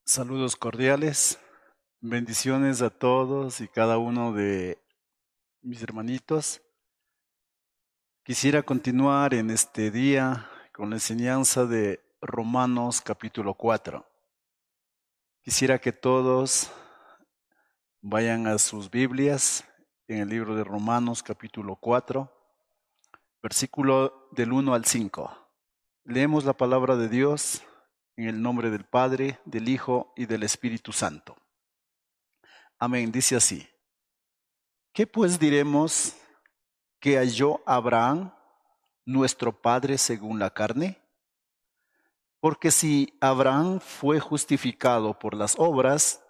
Saludos cordiales, bendiciones a todos y cada uno de mis hermanitos. Quisiera continuar en este día con la enseñanza de Romanos capítulo 4. Quisiera que todos vayan a sus Biblias en el libro de Romanos capítulo 4, versículo del 1 al 5. Leemos la palabra de Dios en el nombre del Padre, del Hijo y del Espíritu Santo. Amén. Dice así: ¿Qué pues diremos que halló Abraham, nuestro padre según la carne? Porque si Abraham fue justificado por las obras,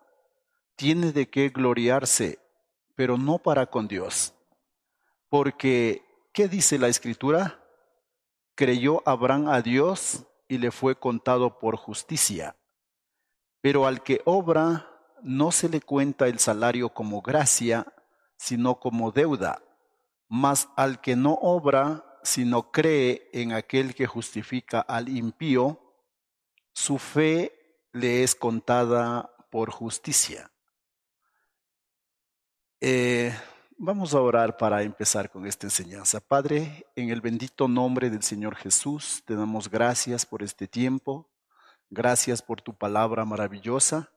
tiene de qué gloriarse, pero no para con Dios. Porque, ¿qué dice la Escritura? Creyó Abraham a Dios y le fue contado por justicia. Pero al que obra, no se le cuenta el salario como gracia, sino como deuda. Mas al que no obra, sino cree en aquel que justifica al impío, su fe le es contada por justicia. Vamos a orar para empezar con esta enseñanza. Padre, en el bendito nombre del Señor Jesús, te damos gracias por este tiempo. Gracias por tu palabra maravillosa.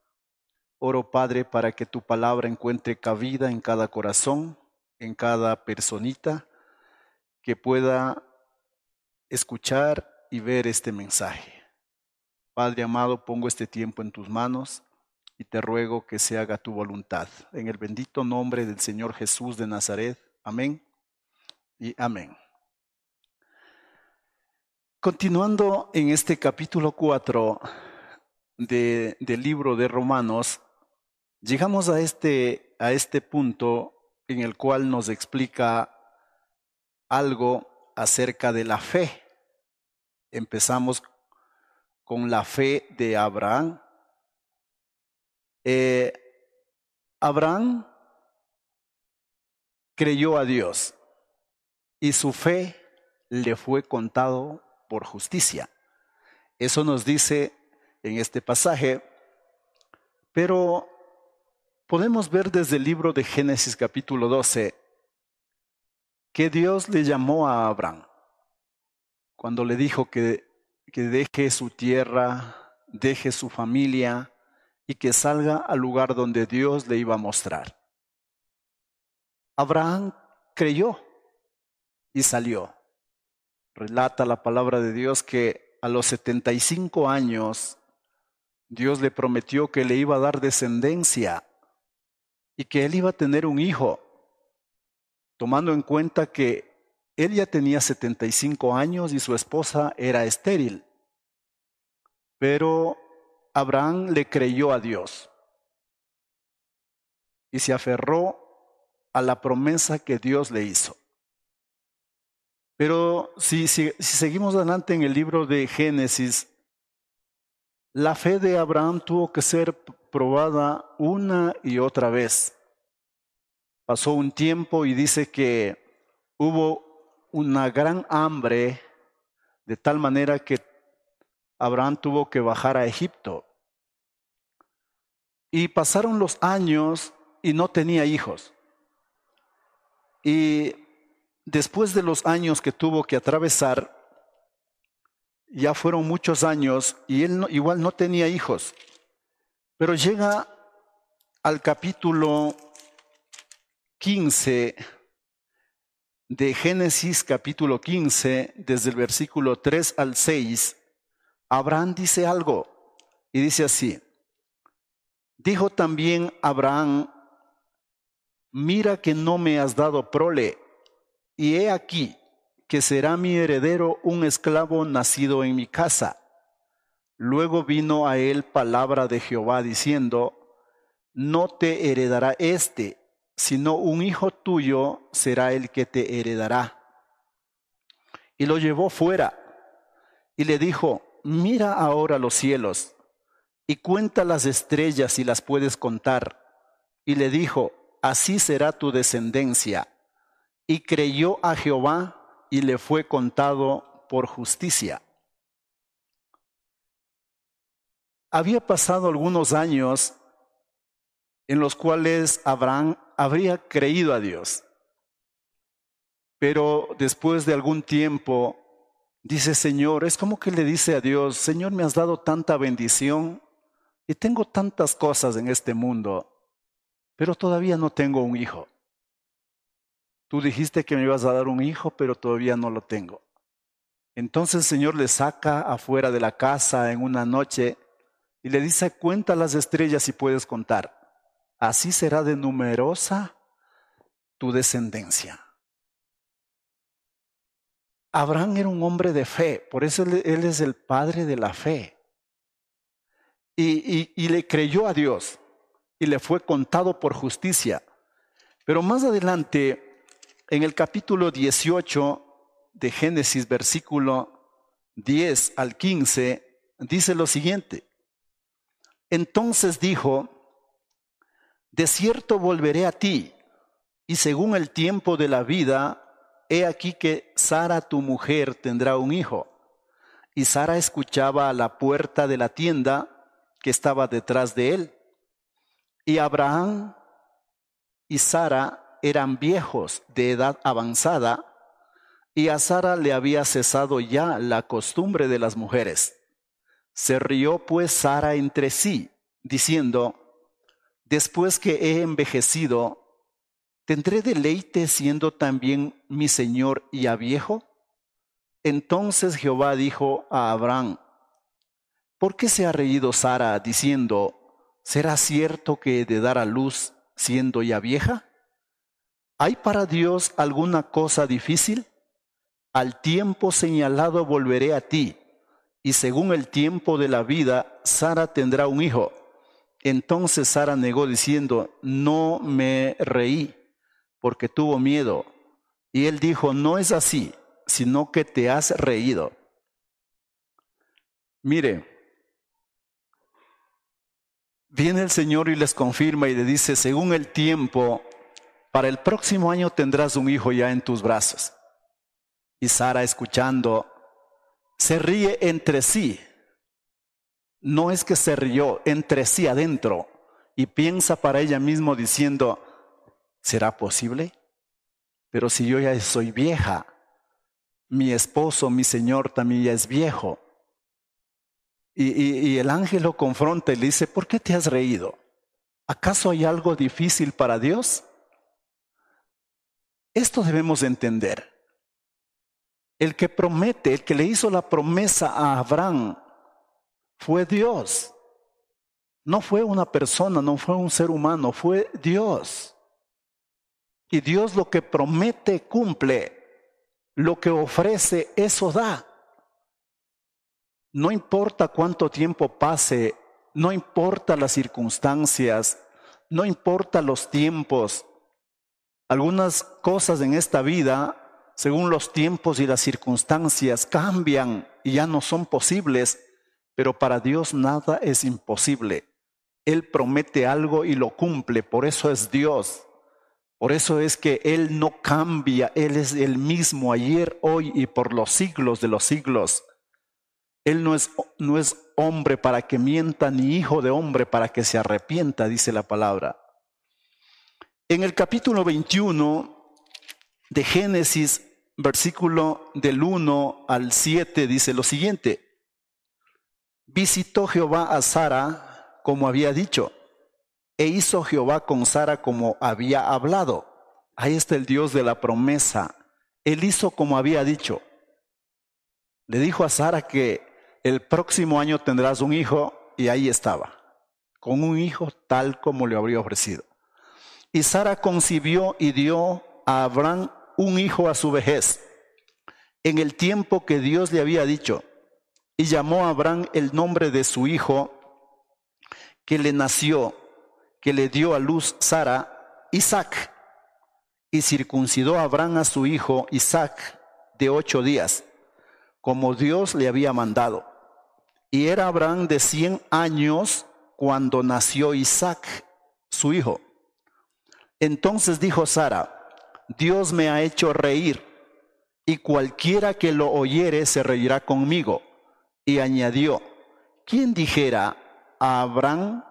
Oro, Padre, para que tu palabra encuentre cabida en cada corazón, en cada personita que pueda escuchar y ver este mensaje. Padre amado, pongo este tiempo en tus manos y te ruego que se haga tu voluntad. En el bendito nombre del Señor Jesús de Nazaret. Amén y amén. Continuando en este capítulo 4 del libro de Romanos, llegamos a este punto en el cual nos explica algo acerca de la fe. Empezamos con la fe de Abraham. Abraham creyó a Dios y su fe le fue contado por justicia. Eso nos dice en este pasaje, pero podemos ver desde el libro de Génesis capítulo 12 que Dios le llamó a Abraham cuando le dijo que deje su tierra, deje su familia y que salga al lugar donde Dios le iba a mostrar. Abraham creyó y salió. Relata la palabra de Dios que a los 75 años Dios le prometió que le iba a dar descendencia y que él iba a tener un hijo, tomando en cuenta que él ya tenía 75 años y su esposa era estéril. Pero Abraham le creyó a Dios y se aferró a la promesa que Dios le hizo. Pero si seguimos adelante en el libro de Génesis, la fe de Abraham tuvo que ser probada una y otra vez. Pasó un tiempo y dice que hubo una gran hambre, de tal manera que Abraham tuvo que bajar a Egipto. Y pasaron los años y no tenía hijos. Y después de los años que tuvo que atravesar, ya fueron muchos años y él igual no tenía hijos. Pero llega al capítulo 15 de Génesis, capítulo 15, desde el versículo 3 al 6, Abraham dice algo y dice así: dijo también Abraham, mira que no me has dado prole, y he aquí que será mi heredero un esclavo nacido en mi casa. Luego vino a él palabra de Jehová diciendo, no te heredará sino un hijo tuyo será el que te heredará. Y lo llevó fuera y le dijo, mira ahora los cielos y cuenta las estrellas si las puedes contar. Y le dijo, así será tu descendencia. Y creyó a Jehová y le fue contado por justicia. había pasado algunos años en los cuales Abraham habría creído a Dios. Pero después de algún tiempo, dice, Señor, es como que le dice a Dios, Señor, me has dado tanta bendición y tengo tantas cosas en este mundo, pero todavía no tengo un hijo. Tú dijiste que me ibas a dar un hijo, pero todavía no lo tengo. Entonces el Señor le saca afuera de la casa en una noche y le dice, cuenta las estrellas si puedes contar. Así será de numerosa tu descendencia. Abraham era un hombre de fe, por eso él es el padre de la fe. Y le creyó a Dios y le fue contado por justicia. Pero más adelante, en el capítulo 18 de Génesis, versículo 10 al 15, dice lo siguiente. Entonces dijo, de cierto volveré a ti, y según el tiempo de la vida, he aquí que Sara tu mujer tendrá un hijo. Y Sara escuchaba a la puerta de la tienda que estaba detrás de él. Y Abraham y Sara eran viejos de edad avanzada, y a Sara le había cesado ya la costumbre de las mujeres. Se rió pues Sara entre sí, diciendo, después que he envejecido, ¿tendré deleite siendo también mi señor ya viejo? Entonces Jehová dijo a Abraham, ¿por qué se ha reído Sara diciendo, ¿será cierto que he de dar a luz siendo ya vieja? ¿Hay para Dios alguna cosa difícil? Al tiempo señalado volveré a ti, y según el tiempo de la vida, Sara tendrá un hijo. Entonces Sara negó diciendo, no me reí, porque tuvo miedo. Y él dijo, no es así, sino que te has reído. Mire, viene el Señor y les confirma y le dice, según el tiempo, para el próximo año tendrás un hijo ya en tus brazos. Y Sara, escuchando, se ríe entre sí. No es que se rió, entre sí adentro. Y piensa para ella misma diciendo, ¿será posible? Pero si yo ya soy vieja, mi esposo, mi señor también ya es viejo. Y el ángel lo confronta y le dice, ¿por qué te has reído? ¿Acaso hay algo difícil para Dios? Esto debemos entender. El que promete, el que le hizo la promesa a Abraham, fue Dios. No fue una persona, no fue un ser humano, fue Dios. Y Dios lo que promete cumple, lo que ofrece eso da. No importa cuánto tiempo pase, no importa las circunstancias, no importa los tiempos. Algunas cosas en esta vida, según los tiempos y las circunstancias, cambian y ya no son posibles, pero para Dios nada es imposible. Él promete algo y lo cumple, por eso es Dios. Por eso es que Él no cambia, Él es el mismo ayer, hoy y por los siglos de los siglos. Él no es hombre para que mienta, ni hijo de hombre para que se arrepienta, dice la palabra. En el capítulo 21 de Génesis, versículo del 1 al 7, dice lo siguiente. Visitó Jehová a Sara como había dicho, e hizo Jehová con Sara como había hablado. Ahí está el Dios de la promesa. Él hizo como había dicho. Le dijo a Sara que el próximo año tendrás un hijo, y ahí estaba, con un hijo tal como le habría ofrecido. Y Sara concibió y dio a Abraham un hijo a su vejez, en el tiempo que Dios le había dicho, y llamó a Abraham el nombre de su hijo que le nació, que le dio a luz Sara, Isaac. Y circuncidó a Abraham a su hijo Isaac de 8 días, como Dios le había mandado. Y era Abraham de 100 años cuando nació Isaac, su hijo. Entonces dijo Sara, Dios me ha hecho reír, y cualquiera que lo oyere se reirá conmigo. Y añadió, ¿quién dijera, a Abraham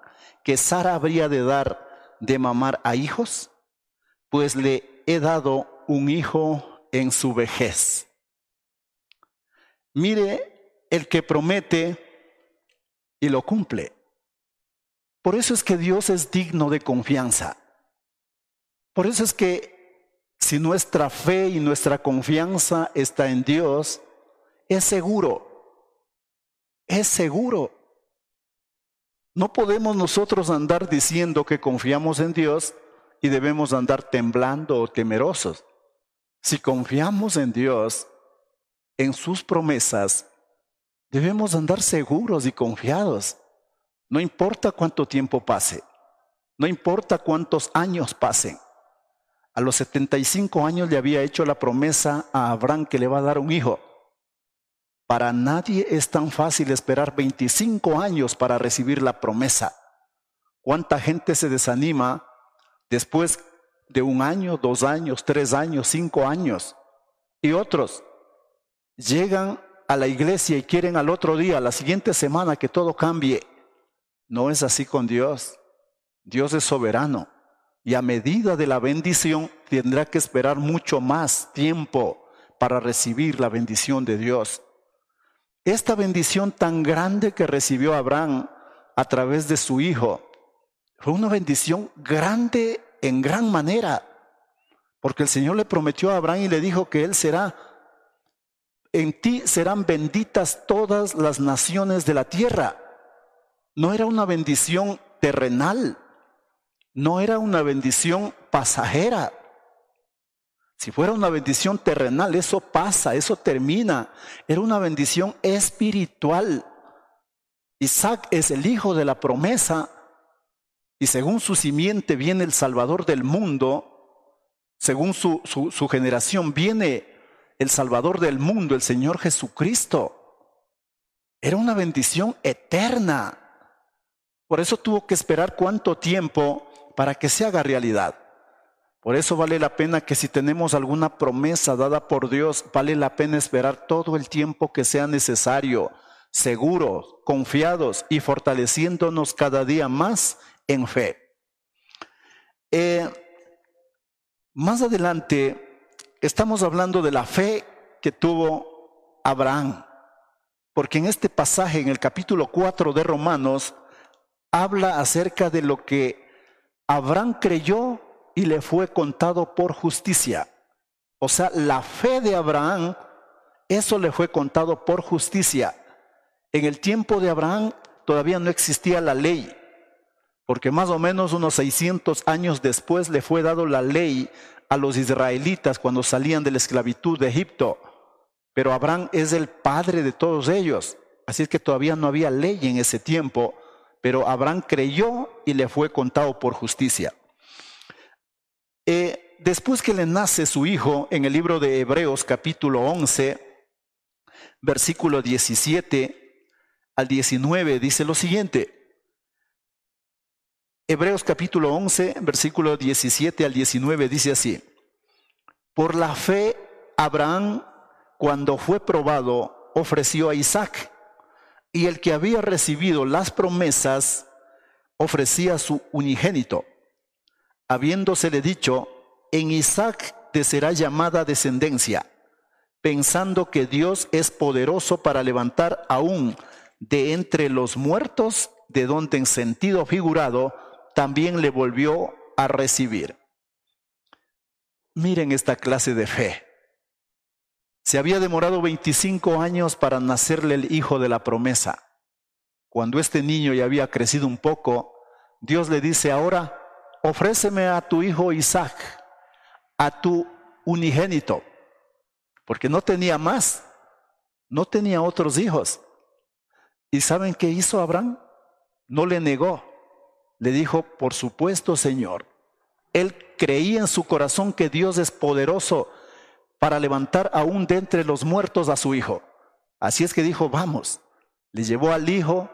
que Sara habría de dar de mamar a hijos? Pues le he dado un hijo en su vejez. Mire, el que promete y lo cumple. Por eso es que Dios es digno de confianza. Por eso es que si nuestra fe y nuestra confianza está en Dios, es seguro. Es seguro. No podemos nosotros andar diciendo que confiamos en Dios y debemos andar temblando o temerosos. Si confiamos en Dios, en sus promesas, debemos andar seguros y confiados. No importa cuánto tiempo pase, no importa cuántos años pasen. A los 75 años le había hecho la promesa a Abraham que le va a dar un hijo. Para nadie es tan fácil esperar 25 años para recibir la promesa. ¿Cuánta gente se desanima después de 1 año, 2 años, 3 años, 5 años? Y otros llegan a la iglesia y quieren al otro día, la siguiente semana, que todo cambie. No es así con Dios. Dios es soberano y a medida de la bendición tendrá que esperar mucho más tiempo para recibir la bendición de Dios. Esta bendición tan grande que recibió Abraham a través de su hijo fue una bendición grande en gran manera, porque el Señor le prometió a Abraham y le dijo que en ti serán benditas todas las naciones de la tierra. No era una bendición terrenal, no era una bendición pasajera. Si fuera una bendición terrenal, eso pasa, eso termina. Era una bendición espiritual. Isaac es el hijo de la promesa y según su simiente viene el Salvador del mundo. Según su generación viene el Salvador del mundo, el Señor Jesucristo. Era una bendición eterna. Por eso tuvo que esperar cuánto tiempo para que se haga realidad. Por eso vale la pena que si tenemos alguna promesa dada por Dios, vale la pena esperar todo el tiempo que sea necesario, seguros, confiados y fortaleciéndonos cada día más en fe. Más adelante estamos hablando de la fe que tuvo Abraham, porque en este pasaje, en el capítulo 4 de Romanos, habla acerca de lo que Abraham creyó y le fue contado por justicia. O sea, la fe de Abraham, eso le fue contado por justicia. En el tiempo de Abraham todavía no existía la ley, porque más o menos unos 600 años después le fue dado la ley a los israelitas cuando salían de la esclavitud de Egipto. Pero Abraham es el padre de todos ellos, así es que todavía no había ley en ese tiempo. Pero Abraham creyó y le fue contado por justicia. Después que le nace su hijo, en el libro de Hebreos capítulo 11, versículo 17 al 19, dice lo siguiente. Hebreos capítulo 11, versículo 17 al 19, dice así. Por la fe, Abraham, cuando fue probado, ofreció a Isaac. Y el que había recibido las promesas ofrecía su unigénito, habiéndosele dicho, en Isaac te será llamada descendencia, pensando que Dios es poderoso para levantar aún de entre los muertos, de donde en sentido figurado también le volvió a recibir. Miren esta clase de fe. Se había demorado 25 años para nacerle el hijo de la promesa. Cuando este niño ya había crecido un poco, Dios le dice, ahora ofréceme a tu hijo Isaac, a tu unigénito, porque no tenía más, no tenía otros hijos. ¿Y saben qué hizo Abraham? No le negó, le dijo, por supuesto, Señor. Él creía en su corazón que Dios es poderoso para levantar aún de entre los muertos a su hijo. Así es que dijo, vamos. Le llevó al hijo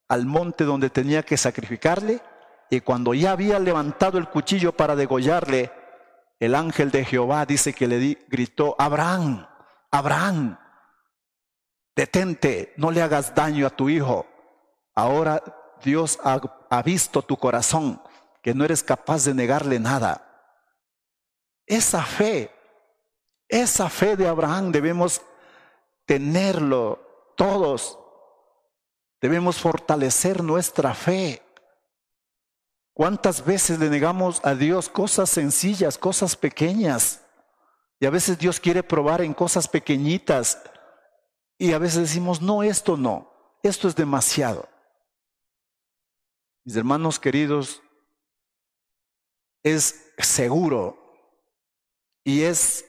al monte donde tenía que sacrificarle, y cuando ya había levantado el cuchillo para degollarle, el ángel de Jehová dice que le gritó, Abraham, Abraham, detente, no le hagas daño a tu hijo. Ahora Dios ha visto tu corazón, que no eres capaz de negarle nada. Esa fe de Abraham debemos tenerlo todos. Debemos fortalecer nuestra fe. ¿Cuántas veces le negamos a Dios cosas sencillas, cosas pequeñas? Y a veces Dios quiere probar en cosas pequeñitas. Y a veces decimos, no, esto es demasiado. Mis hermanos queridos, es seguro y es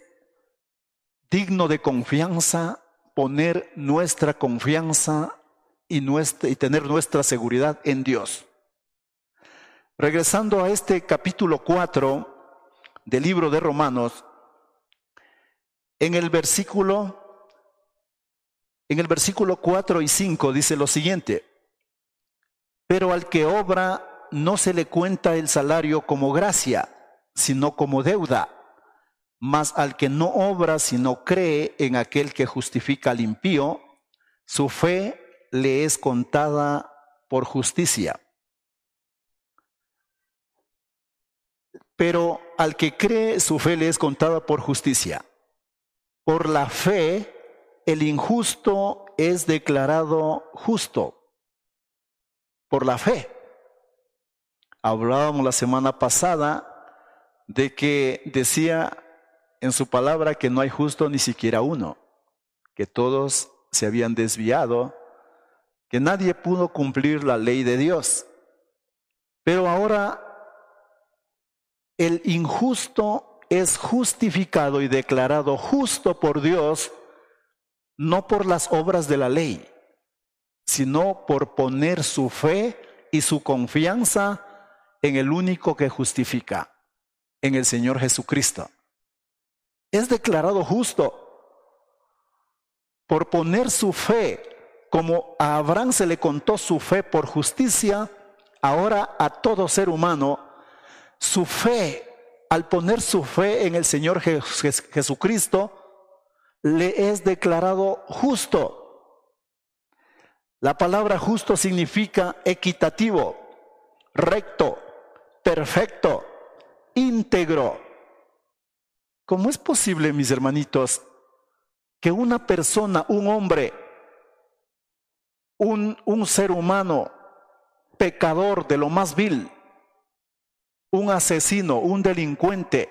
digno de confianza poner nuestra confianza y tener nuestra seguridad en Dios. Regresando a este capítulo 4 del libro de Romanos, en el versículo 4 y 5 dice lo siguiente: pero al que obra no se le cuenta el salario como gracia, sino como deuda. Mas al que no obra, sino cree en aquel que justifica al impío, su fe le es contada por justicia. Pero al que cree, su fe le es contada por justicia. Por la fe, el injusto es declarado justo. Por la fe. Hablábamos la semana pasada de que decía en su palabra que no hay justo ni siquiera uno, que todos se habían desviado, que nadie pudo cumplir la ley de Dios. Pero ahora el injusto es justificado y declarado justo por Dios, no por las obras de la ley, sino por poner su fe y su confianza en el único que justifica, en el Señor Jesucristo. Es declarado justo por poner su fe, como a Abraham se le contó su fe por justicia, ahora a todo ser humano, su fe, al poner su fe en el Señor Jesucristo, le es declarado justo. La palabra justo significa equitativo, recto, perfecto, íntegro. ¿Cómo es posible, mis hermanitos, que una persona, un hombre, un ser humano, pecador de lo más vil, un asesino, un delincuente,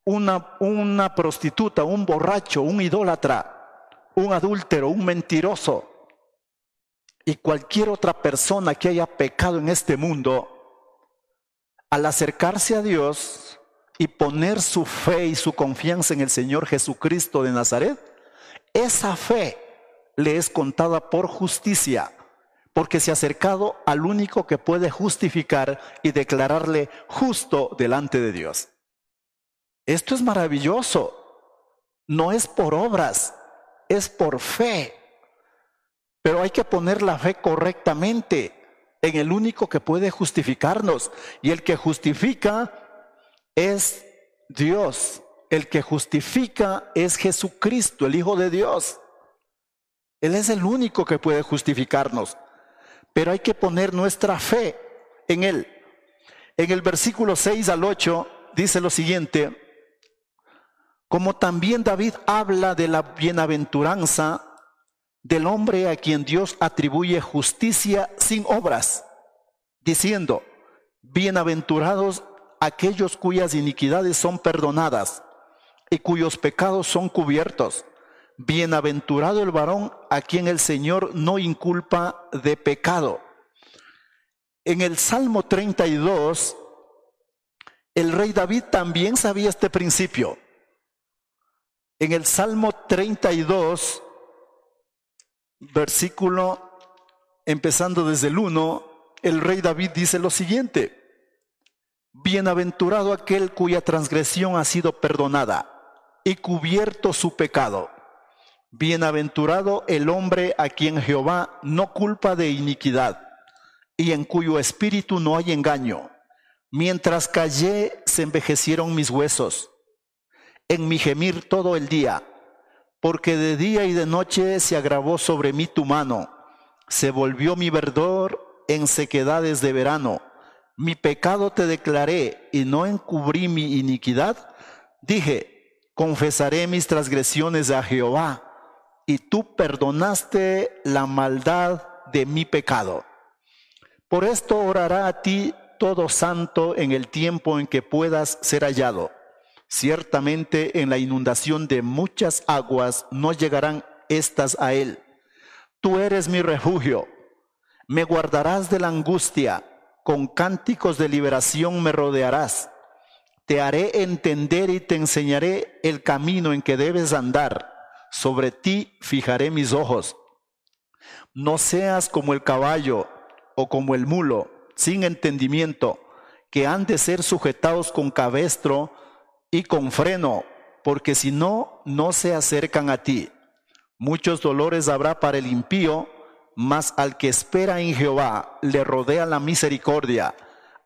una prostituta, un borracho, un idólatra, un adúltero, un mentiroso, y cualquier otra persona que haya pecado en este mundo, al acercarse a Dios y poner su fe y su confianza en el Señor Jesucristo de Nazaret, esa fe le es contada por justicia, porque se ha acercado al único que puede justificar y declararle justo delante de Dios. Esto es maravilloso. No es por obras, es por fe. Pero hay que poner la fe correctamente en el único que puede justificarnos. Y el que justifica es Dios. El que justifica es Jesucristo, el Hijo de Dios. Él es el único que puede justificarnos. Pero hay que poner nuestra fe en Él. En el versículo 6 al 8 dice lo siguiente: como también David habla de la bienaventuranza del hombre a quien Dios atribuye justicia sin obras, diciendo: bienaventurados aquellos cuyas iniquidades son perdonadas y cuyos pecados son cubiertos. Bienaventurado el varón a quien el Señor no inculpa de pecado. En el Salmo 32, el rey David también sabía este principio. En el Salmo 32, versículo empezando desde el 1, el rey David dice lo siguiente: bienaventurado aquel cuya transgresión ha sido perdonada y cubierto su pecado. Bienaventurado el hombre a quien Jehová no culpa de iniquidad y en cuyo espíritu no hay engaño. Mientras callé, se envejecieron mis huesos en mi gemir todo el día, porque de día y de noche se agravó sobre mí tu mano, se volvió mi verdor en sequedades de verano. Mi pecado te declaré y no encubrí mi iniquidad. Dije, confesaré mis transgresiones a Jehová, y tú perdonaste la maldad de mi pecado. Por esto orará a ti todo santo en el tiempo en que puedas ser hallado. Ciertamente en la inundación de muchas aguas no llegarán estas a él. Tú eres mi refugio, me guardarás de la angustia, con cánticos de liberación me rodearás. Te haré entender y te enseñaré el camino en que debes andar. Sobre ti fijaré mis ojos. No seas como el caballo o como el mulo, sin entendimiento, que han de ser sujetados con cabestro y con freno, porque si no, no se acercan a ti. Muchos dolores habrá para el impío, mas al que espera en Jehová le rodea la misericordia.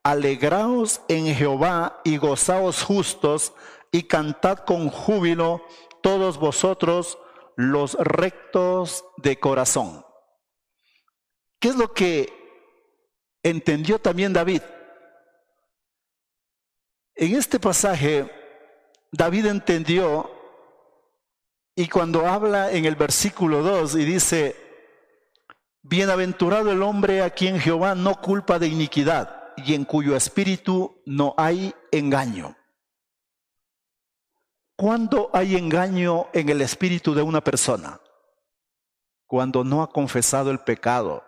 Alegraos en Jehová y gozaos justos, y cantad con júbilo todos vosotros los rectos de corazón. ¿Qué es lo que entendió también David? En este pasaje, David entendió, y cuando habla en el versículo 2 y dice, bienaventurado el hombre a quien Jehová no culpa de iniquidad y en cuyo espíritu no hay engaño. ¿Cuándo hay engaño en el espíritu de una persona? Cuando no ha confesado el pecado.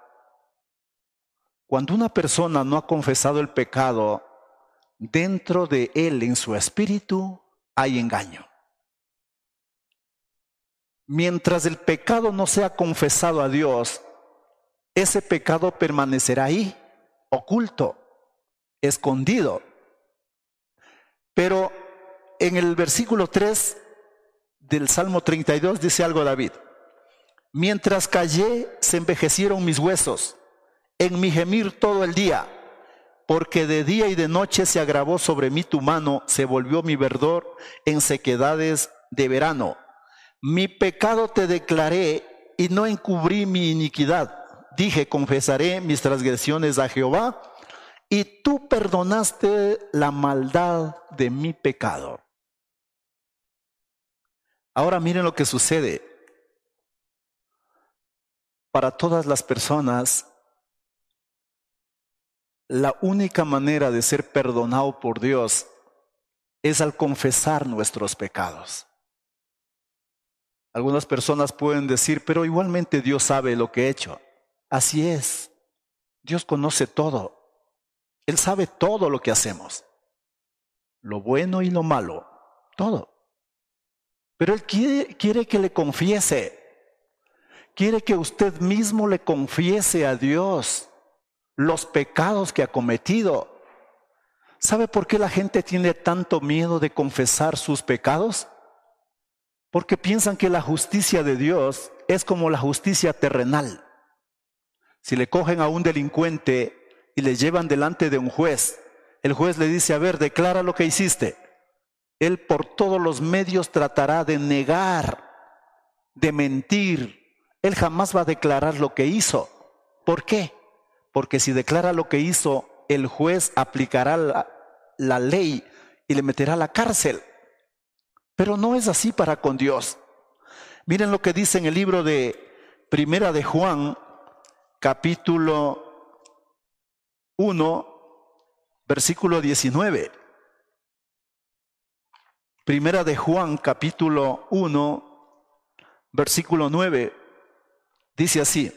Cuando una persona no ha confesado el pecado, dentro de él, en su espíritu, hay engaño. Mientras el pecado no sea confesado a Dios, ese pecado permanecerá ahí, oculto, escondido. Pero en el versículo 3 del Salmo 32 dice algo David. Mientras callé, se envejecieron mis huesos, en mi gemir todo el día, porque de día y de noche se agravó sobre mí tu mano, se volvió mi verdor en sequedades de verano. Mi pecado te declaré y no encubrí mi iniquidad. Dije, confesaré mis transgresiones a Jehová, y tú perdonaste la maldad de mi pecado. Ahora miren lo que sucede. Para todas las personas, la única manera de ser perdonado por Dios es al confesar nuestros pecados. Algunas personas pueden decir, pero igualmente Dios sabe lo que he hecho. Así es, Dios conoce todo. Él sabe todo lo que hacemos, lo bueno y lo malo, todo. Pero Él quiere que le confiese, quiere que usted mismo le confiese a Dios los pecados que ha cometido. ¿Sabe por qué la gente tiene tanto miedo de confesar sus pecados? Porque piensan que la justicia de Dios es como la justicia terrenal. Si le cogen a un delincuente y le llevan delante de un juez, el juez le dice, a ver, declara lo que hiciste. Él por todos los medios tratará de negar, de mentir. Él jamás va a declarar lo que hizo. ¿Por qué? Porque si declara lo que hizo, el juez aplicará la ley y le meterá a la cárcel. Pero no es así para con Dios. Miren lo que dice en el libro de Primera de Juan, capítulo 1, versículo 19. Primera de Juan, capítulo 1, versículo 9. Dice así: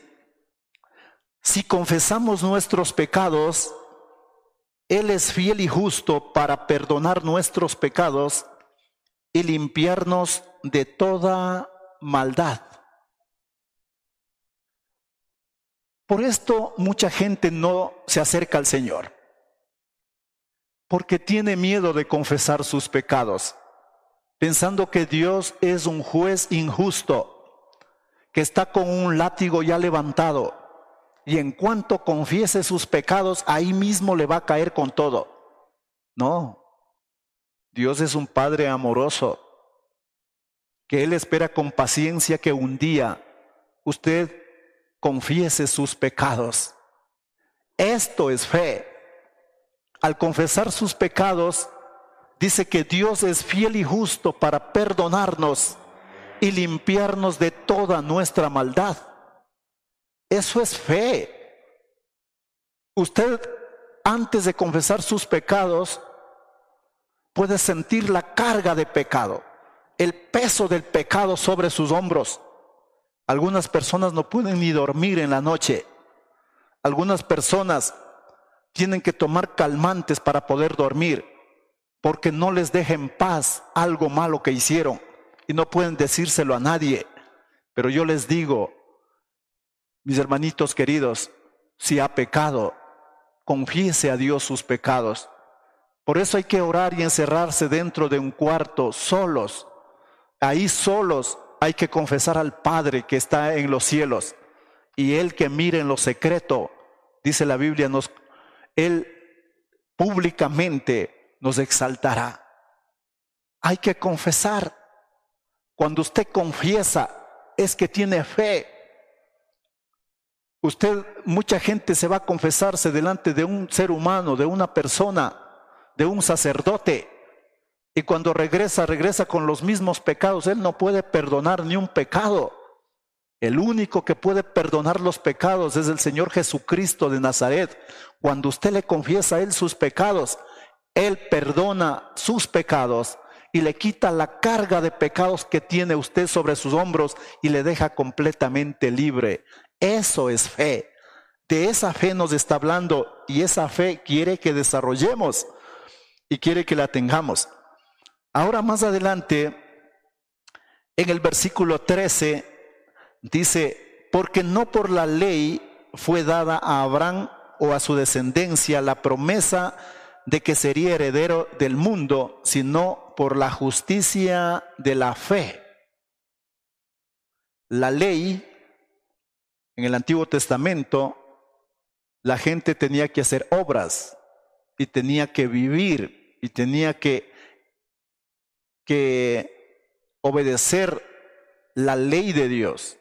si confesamos nuestros pecados, Él es fiel y justo para perdonar nuestros pecados y limpiarnos de toda maldad. Por esto mucha gente no se acerca al Señor, porque tiene miedo de confesar sus pecados, pensando que Dios es un juez injusto, que está con un látigo ya levantado, y en cuanto confiese sus pecados, ahí mismo le va a caer con todo. No, Dios es un Padre amoroso, que Él espera con paciencia que un día usted confiese sus pecados. Esto es fe. Al confesar sus pecados, dice que Dios es fiel y justo para perdonarnos y limpiarnos de toda nuestra maldad. Eso es fe. Usted, antes de confesar sus pecados, puede sentir la carga de pecado, el peso del pecado sobre sus hombros. Algunas personas no pueden ni dormir en la noche. Algunas personas tienen que tomar calmantes para poder dormir, porque no les deja en paz algo malo que hicieron y no pueden decírselo a nadie. Pero yo les digo, mis hermanitos queridos, si ha pecado, confiese a Dios sus pecados. Por eso hay que orar y encerrarse dentro de un cuarto, solos. Ahí solos hay que confesar al Padre que está en los cielos. Y Él que mira en lo secreto, dice la Biblia, Él públicamente nos exaltará. Hay que confesar. Cuando usted confiesa, es que tiene fe. Mucha gente se va a confesarse delante de un ser humano, de una persona, de un sacerdote, y cuando regresa con los mismos pecados. Él no puede perdonar ni un pecado. El único que puede perdonar los pecados es el Señor Jesucristo de Nazaret. Cuando usted le confiesa a Él sus pecados, Él perdona sus pecados y le quita la carga de pecados que tiene usted sobre sus hombros y le deja completamente libre. Eso es fe. De esa fe nos está hablando, y esa fe quiere que desarrollemos y quiere que la tengamos. Ahora más adelante, en el versículo 13, dice: porque no por la ley fue dada a Abraham o a su descendencia la promesa de que sería heredero del mundo, sino por la justicia de la fe. La ley, en el Antiguo Testamento, la gente tenía que hacer obras y tenía que vivir y tenía que obedecer la ley de Dios,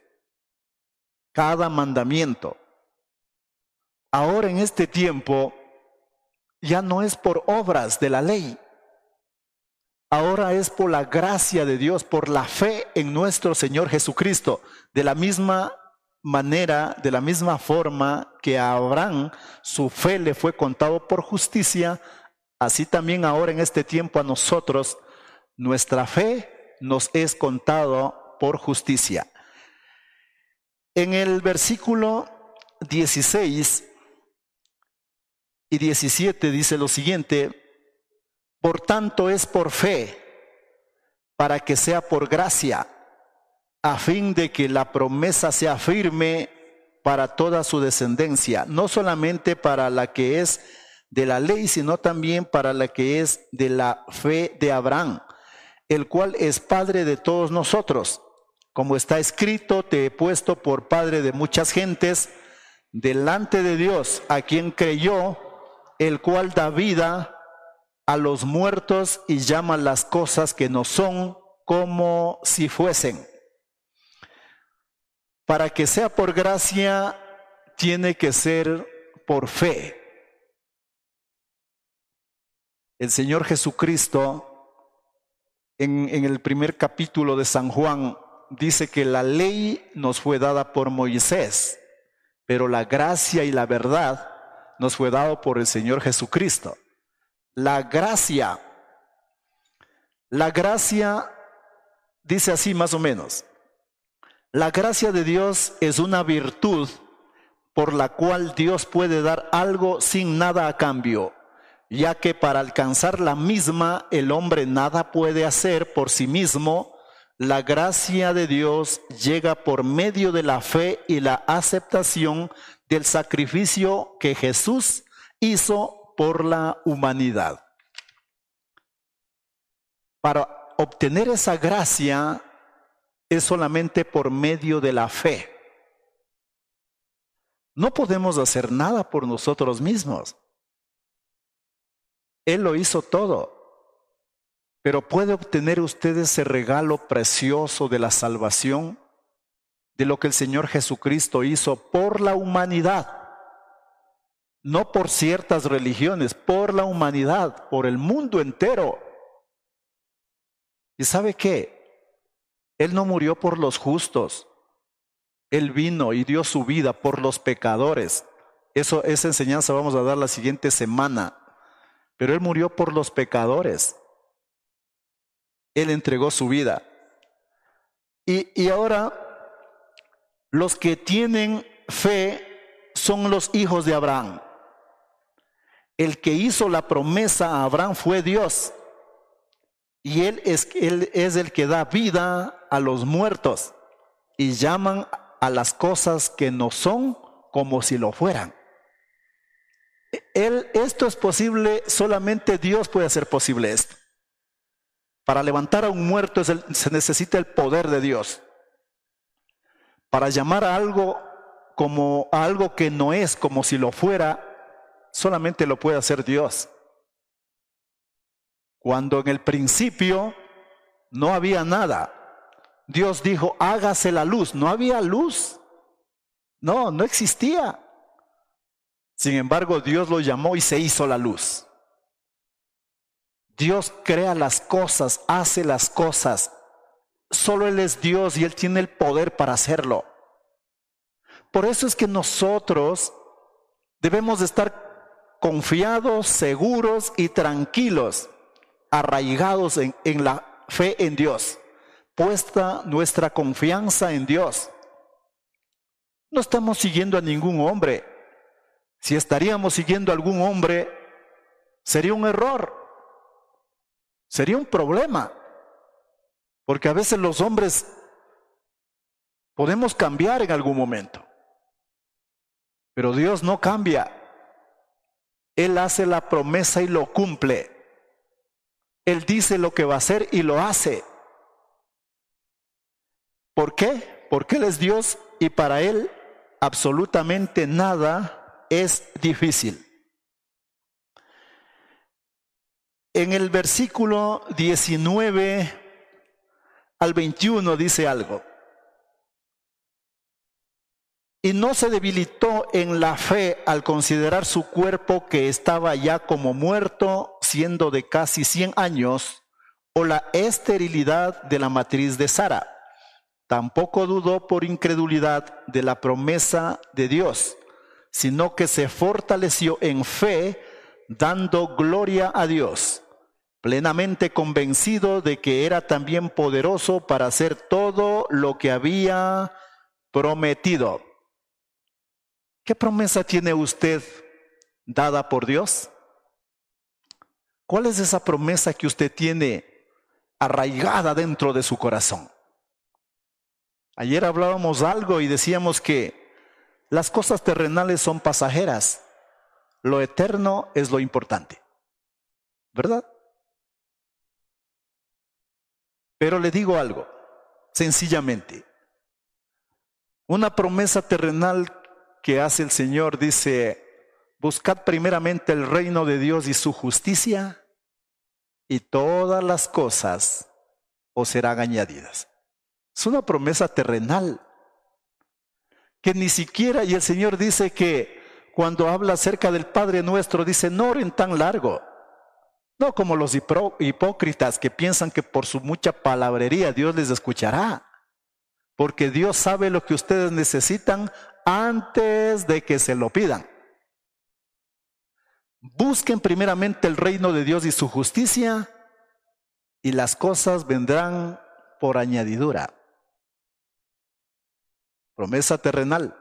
cada mandamiento. Ahora en este tiempo ya no es por obras de la ley. Ahora es por la gracia de Dios, por la fe en nuestro Señor Jesucristo. De la misma manera, de la misma forma que a Abraham su fe le fue contado por justicia, así también ahora en este tiempo a nosotros nuestra fe nos es contado por justicia. En el versículo 16 y 17 dice lo siguiente: por tanto es por fe, para que sea por gracia, a fin de que la promesa sea firme para toda su descendencia, no solamente para la que es de la ley, sino también para la que es de la fe de Abraham, el cual es padre de todos nosotros. Como está escrito: te he puesto por padre de muchas gentes delante de Dios, a quien creyó, el cual da vida a los muertos y llama las cosas que no son como si fuesen. Para que sea por gracia, tiene que ser por fe. El Señor Jesucristo, en el primer capítulo de San Juan, dice que la ley nos fue dada por Moisés, pero la gracia y la verdad nos fue dado por el Señor Jesucristo. La gracia dice así más o menos: la gracia de Dios es una virtud por la cual Dios puede dar algo sin nada a cambio, ya que para alcanzar la misma el hombre nada puede hacer por sí mismo. La gracia de Dios llega por medio de la fe y la aceptación del sacrificio que Jesús hizo por la humanidad. Para obtener esa gracia es solamente por medio de la fe. No podemos hacer nada por nosotros mismos. Él lo hizo todo. Pero ¿puede obtener usted ese regalo precioso de la salvación, de lo que el Señor Jesucristo hizo por la humanidad? no por ciertas religiones, por la humanidad, por el mundo entero. ¿Y sabe qué? Él no murió por los justos. Él vino y dio su vida por los pecadores. Esa enseñanza vamos a dar la siguiente semana. Pero Él murió por los pecadores. Él entregó su vida. Y ahora, los que tienen fe son los hijos de Abraham. El que hizo la promesa a Abraham fue Dios. Y Él es el que da vida a los muertos. Y llaman a las cosas que no son como si lo fueran. Esto es posible, solamente Dios puede hacer posible esto. Para levantar a un muerto se necesita el poder de Dios. Para llamar a algo como a algo que no es como si lo fuera, solamente lo puede hacer Dios. Cuando en el principio no había nada, Dios dijo, hágase la luz. No había luz. No existía. Sin embargo, Dios lo llamó y se hizo la luz. Dios crea las cosas, hace las cosas. Solo Él es Dios y Él tiene el poder para hacerlo. Por eso es que nosotros debemos de estar confiados, seguros y tranquilos, arraigados en la fe en Dios, puesta nuestra confianza en Dios. No estamos siguiendo a ningún hombre. Si estaríamos siguiendo a algún hombre, sería un error, sería un problema, porque a veces los hombres podemos cambiar en algún momento, pero Dios no cambia. Él hace la promesa y lo cumple. Él dice lo que va a hacer y lo hace. ¿Por qué? Porque Él es Dios y para Él absolutamente nada es difícil. En el versículo 19 al 21 dice algo. Y no se debilitó en la fe al considerar su cuerpo que estaba ya como muerto, siendo de casi 100 años, o la esterilidad de la matriz de Sara. Tampoco dudó por incredulidad de la promesa de Dios, sino que se fortaleció en fe, dando gloria a Dios, plenamente convencido de que era también poderoso para hacer todo lo que había prometido. ¿Qué promesa tiene usted dada por Dios? ¿Cuál es esa promesa que usted tiene arraigada dentro de su corazón? Ayer hablábamos algo y decíamos que las cosas terrenales son pasajeras, lo eterno es lo importante, ¿verdad? Pero le digo algo, sencillamente, una promesa terrenal que hace el Señor dice, buscad primeramente el reino de Dios y su justicia, y todas las cosas os serán añadidas. Es una promesa terrenal, que ni siquiera, y el Señor dice que cuando habla acerca del Padre Nuestro, dice, no oren tan largo, no como los hipócritas que piensan que por su mucha palabrería Dios les escuchará, porque Dios sabe lo que ustedes necesitan antes de que se lo pidan. Busquen primeramente el reino de Dios y su justicia, y las cosas vendrán por añadidura. Promesa terrenal.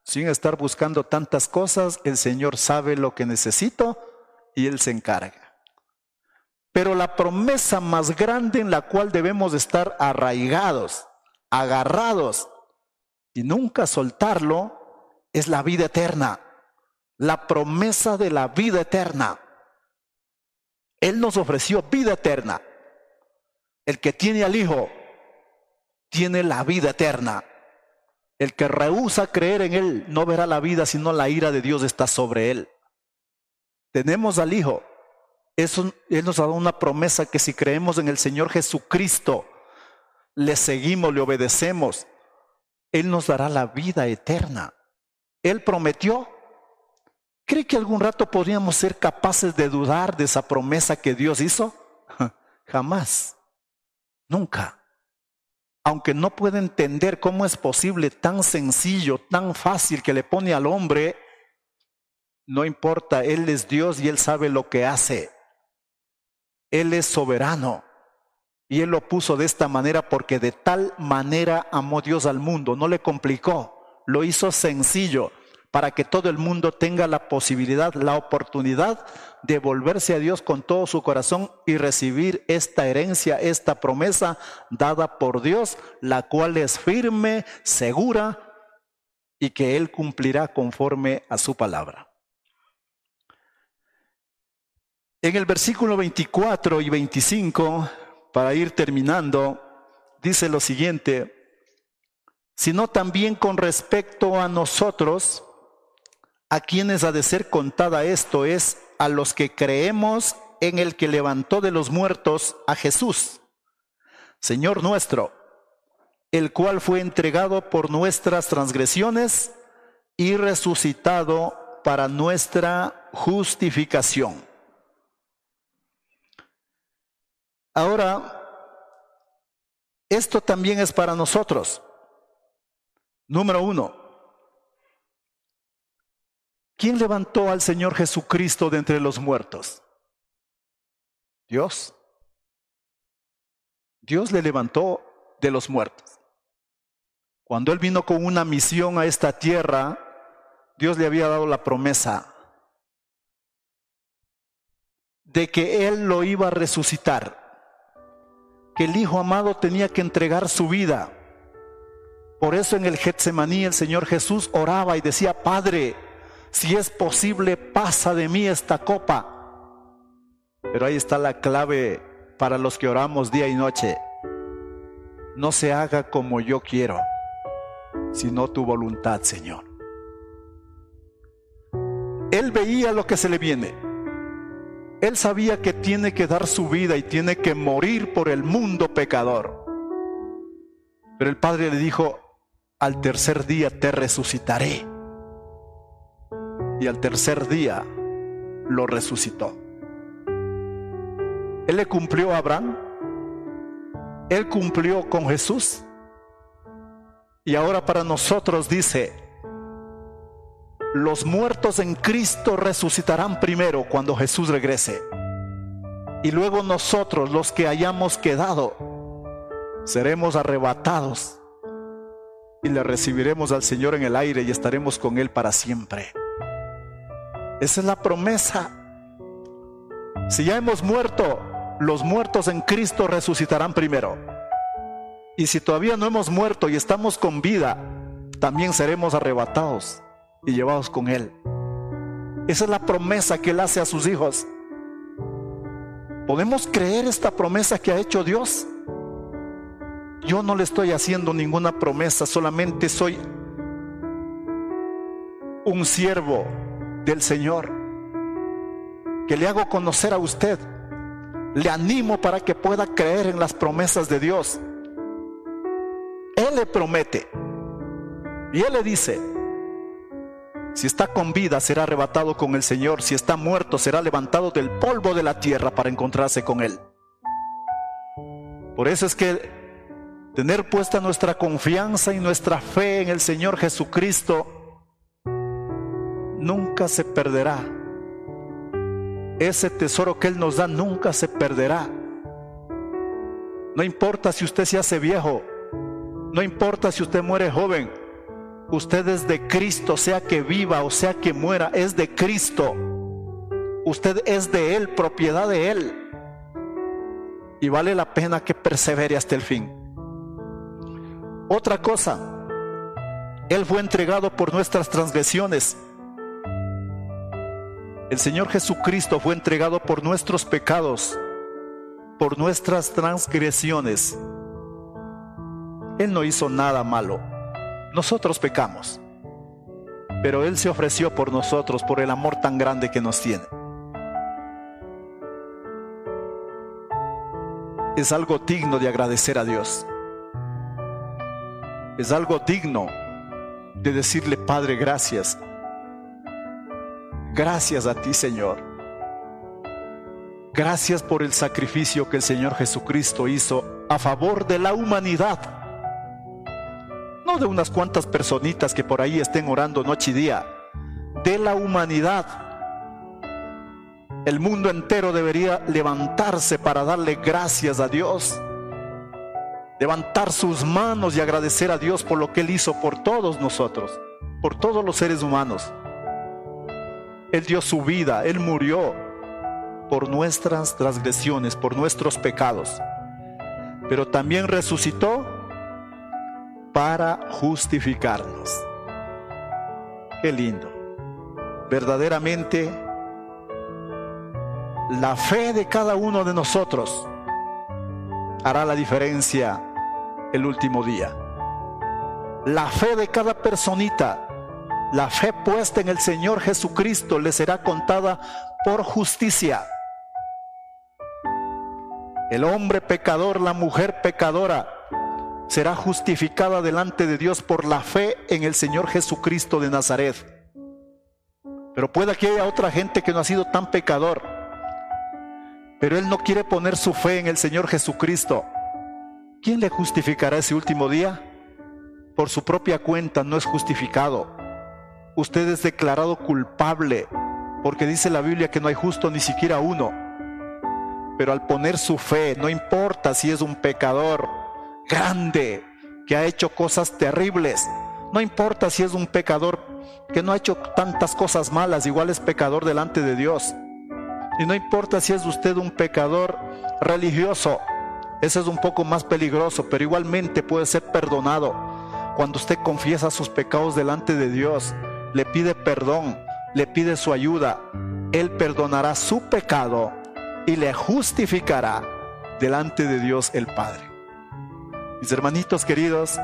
Sin estar buscando tantas cosas, el Señor sabe lo que necesito y Él se encarga. Pero la promesa más grande en la cual debemos estar arraigados, agarrados y nunca soltarlo, es la vida eterna. La promesa de la vida eterna. Él nos ofreció vida eterna. El que tiene al Hijo tiene la vida eterna. El que rehúsa creer en Él no verá la vida, sino la ira de Dios está sobre él. Tenemos al Hijo. Él nos ha dado una promesa que si creemos en el Señor Jesucristo, le seguimos, le obedecemos, Él nos dará la vida eterna. Él prometió ¿Cree que algún rato podríamos ser capaces de dudar de esa promesa que Dios hizo? Jamás, nunca. Aunque no puede entender cómo es posible tan sencillo, tan fácil que le pone al hombre, no importa, Él es Dios y Él sabe lo que hace. Él es soberano y Él lo puso de esta manera porque de tal manera amó Dios al mundo, no le complicó, lo hizo sencillo para que todo el mundo tenga la posibilidad, la oportunidad de volverse a Dios con todo su corazón y recibir esta herencia, esta promesa dada por Dios, la cual es firme, segura y que Él cumplirá conforme a su palabra. En el versículo 24 y 25, para ir terminando, dice lo siguiente: sino también con respecto a nosotros, a quienes ha de ser contada esto es, a los que creemos en el que levantó de los muertos a Jesús, Señor nuestro, el cual fue entregado por nuestras transgresiones y resucitado para nuestra justificación. Ahora, esto también es para nosotros. Número 1. ¿Quién levantó al Señor Jesucristo de entre los muertos? Dios. Dios le levantó de los muertos. Cuando Él vino con una misión a esta tierra, Dios le había dado la promesa de que Él lo iba a resucitar, que el Hijo amado tenía que entregar su vida. Por eso en el Getsemaní el Señor Jesús oraba y decía: Padre, si es posible, pasa de mí esta copa. Pero ahí está la clave para los que oramos día y noche: no se haga como yo quiero, sino tu voluntad, Señor. Él veía lo que se le viene. Él sabía que tiene que dar su vida y tiene que morir por el mundo pecador. Pero el Padre le dijo: al tercer día te resucitaré. Y al tercer día lo resucitó. Él le cumplió a Abraham. Él cumplió con Jesús. Y ahora para nosotros dice: los muertos en Cristo resucitarán primero cuando Jesús regrese. Y luego nosotros, los que hayamos quedado, seremos arrebatados y le recibiremos al Señor en el aire y estaremos con Él para siempre. Esa es la promesa. Si ya hemos muerto, los muertos en Cristo resucitarán primero. Y si todavía no hemos muerto y estamos con vida, también seremos arrebatados y llevados con Él. Esa es la promesa que Él hace a sus hijos. ¿Podemos creer esta promesa que ha hecho Dios? Yo no le estoy haciendo ninguna promesa, solamente soy un siervo del Señor que le hago conocer a usted. Le animo para que pueda creer en las promesas de Dios. Él le promete y Él le dice: si está con vida será arrebatado con el Señor, si está muerto será levantado del polvo de la tierra para encontrarse con Él. Por eso es que tener puesta nuestra confianza y nuestra fe en el Señor Jesucristo nunca se perderá. Ese tesoro que Él nos da nunca se perderá. No importa si usted se hace viejo, no importa si usted muere joven, usted es de Cristo, sea que viva o sea que muera, es de Cristo. Usted es de Él, propiedad de Él. Y vale la pena que persevere hasta el fin. Otra cosa, Él fue entregado por nuestras transgresiones. El Señor Jesucristo fue entregado por nuestros pecados, por nuestras transgresiones. Él no hizo nada malo. Nosotros pecamos, pero Él se ofreció por nosotros, por el amor tan grande que nos tiene. Es algo digno de agradecer a Dios. Es algo digno de decirle: Padre, gracias. Gracias a ti, Señor. Gracias por el sacrificio que el Señor Jesucristo hizo a favor de la humanidad. No de unas cuantas personitas que por ahí estén orando noche y día. De la humanidad. El mundo entero debería levantarse para darle gracias a Dios. Levantar sus manos y agradecer a Dios por lo que Él hizo por todos nosotros, por todos los seres humanos. Él dio su vida, Él murió por nuestras transgresiones, por nuestros pecados. Pero también resucitó para justificarnos. Qué lindo. Verdaderamente, la fe de cada uno de nosotros hará la diferencia el último día. La fe de cada personita, la fe puesta en el Señor Jesucristo, le será contada por justicia. El hombre pecador, la mujer pecadora, será justificada delante de Dios por la fe en el Señor Jesucristo de Nazaret. Pero puede que haya otra gente que no ha sido tan pecador, pero él no quiere poner su fe en el Señor Jesucristo. ¿Quién le justificará ese último día? Por su propia cuenta no es justificado. Usted es declarado culpable, porque dice la Biblia que no hay justo ni siquiera uno. Pero al poner su fe, no importa si es un pecador grande que ha hecho cosas terribles, no importa si es un pecador que no ha hecho tantas cosas malas, igual es pecador delante de Dios. Y no importa si es usted un pecador religioso, ese es un poco más peligroso, pero igualmente puede ser perdonado. Cuando usted confiesa sus pecados delante de Dios, le pide perdón, le pide su ayuda, Él perdonará su pecado y le justificará delante de Dios el Padre. Mis hermanitos queridos,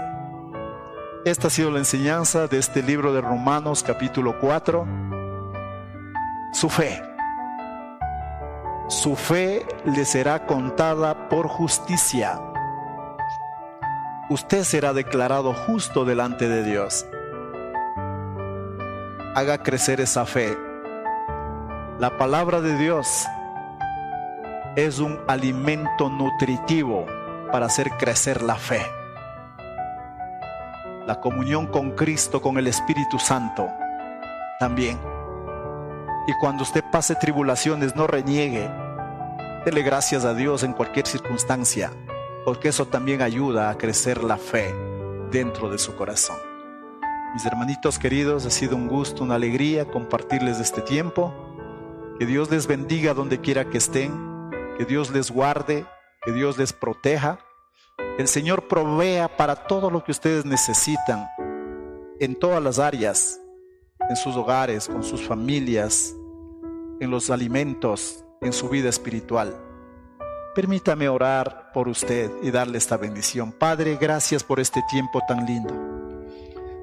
esta ha sido la enseñanza de este libro de Romanos capítulo 4. Su fe le será contada por justicia. Usted será declarado justo delante de Dios. Haga crecer esa fe. La palabra de Dios es un alimento nutritivo para hacer crecer la fe. La comunión con Cristo, con el Espíritu Santo, también. Y cuando usted pase tribulaciones, no reniegue. Dele gracias a Dios en cualquier circunstancia, porque eso también ayuda a crecer la fe dentro de su corazón. Mis hermanitos queridos, ha sido un gusto, una alegría compartirles este tiempo. Que Dios les bendiga donde quiera que estén, que Dios les guarde, que Dios les proteja. El Señor provea para todo lo que ustedes necesitan, en todas las áreas, en sus hogares, con sus familias, en los alimentos, en su vida espiritual. Permítame orar por usted y darle esta bendición. Padre, gracias por este tiempo tan lindo.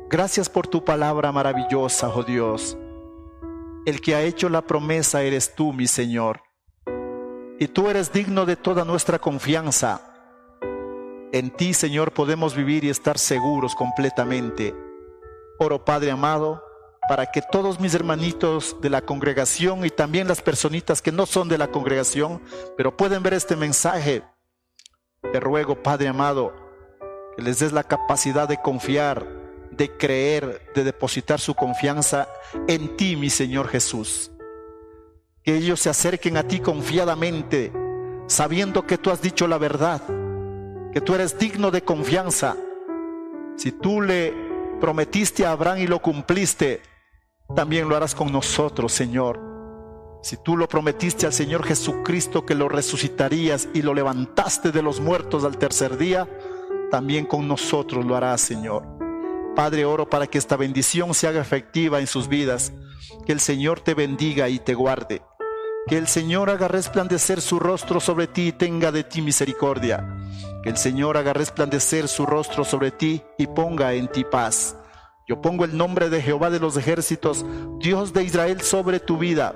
Gracias por tu palabra maravillosa, oh Dios. El que ha hecho la promesa eres tú, mi Señor. Y tú eres digno de toda nuestra confianza. En ti, Señor, podemos vivir y estar seguros completamente. Oro, Padre amado, para que todos mis hermanitos de la congregación y también las personitas que no son de la congregación, pero pueden ver este mensaje, te ruego, Padre amado, que les des la capacidad de confiar, de creer, de depositar su confianza en ti, mi Señor Jesús. Que ellos se acerquen a ti confiadamente, sabiendo que tú has dicho la verdad, que tú eres digno de confianza. Si tú le prometiste a Abraham y lo cumpliste, también lo harás con nosotros, Señor. Si tú lo prometiste al Señor Jesucristo que lo resucitarías y lo levantaste de los muertos al tercer día, también con nosotros lo harás, Señor. Padre, oro para que esta bendición se haga efectiva en sus vidas, que el Señor te bendiga y te guarde, que el Señor haga resplandecer su rostro sobre ti y tenga de ti misericordia, que el Señor haga resplandecer su rostro sobre ti y ponga en ti paz. Yo pongo el nombre de Jehová de los ejércitos, Dios de Israel, sobre tu vida,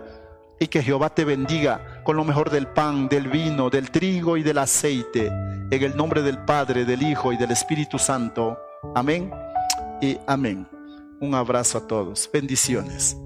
y que Jehová te bendiga con lo mejor del pan, del vino, del trigo y del aceite, en el nombre del Padre, del Hijo y del Espíritu Santo. Amén y amén. Un abrazo a todos. Bendiciones.